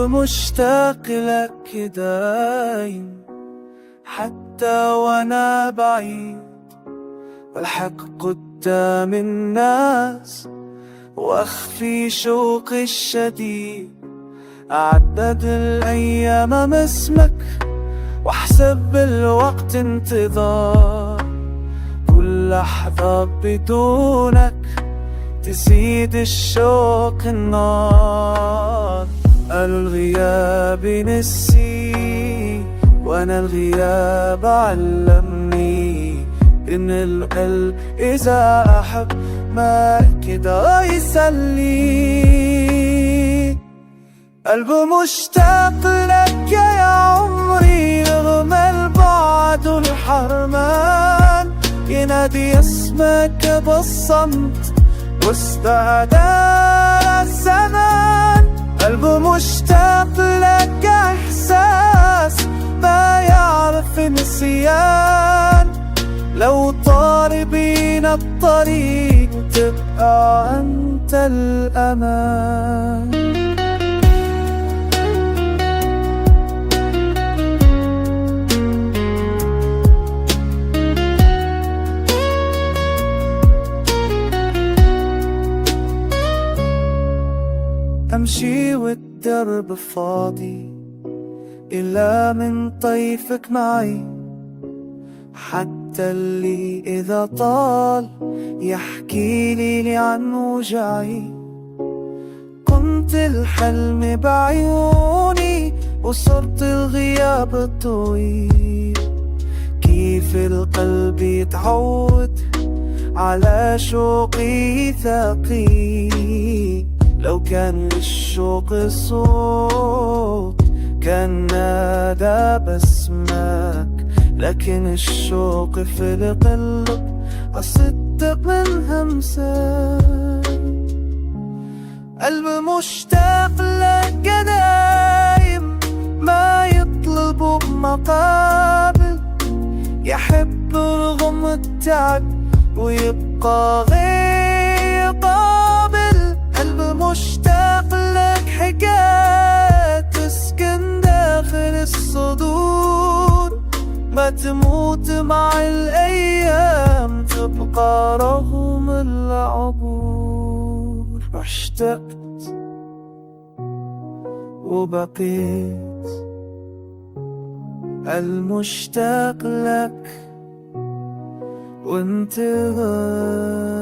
مشتاق لك دايم حتى وانا بعيد، والحق قدام الناس واخفي شوقي الشديد. اعدد الايام اسمك واحسب بالوقت انتظار، كل لحظة بدونك تزيد الشوق النار. قالوا الغياب نسي، وانا الغياب علمني ان القلب اذا احب ما كده يسلي. قلبي مشتاق لك يا عمري، رغم البعد والحرمان ينادي اسمك بالصمت واستعداد الزمان. قلبي مشتاق لك احساس ما يعرف نسيان، لو طار بينا الطريق تبقى انت الامان. أمشي والدرب فاضي إلا من طيفك معي، حتى اللي إذا طال يحكي لي عن وجعي. كنت الحلم بعيوني وصرت الغياب الطويل، كيف القلب يتعود على شوقي ثقيل. لو كان للشوق صوت كان نادى باسمك، لكن الشوق في القلب أصدق من همسك. قلبي مشتاق لك دايم ما يطلب بمقابل، يحب رغم التعب ويبقى غير قابل. قلبي مشتاق لك حكاية تسكن داخل الصدور، ما تموت مع الأيام تبقى رغم العبور. اشتقت وبقيت المشتاق لك وانت غايب.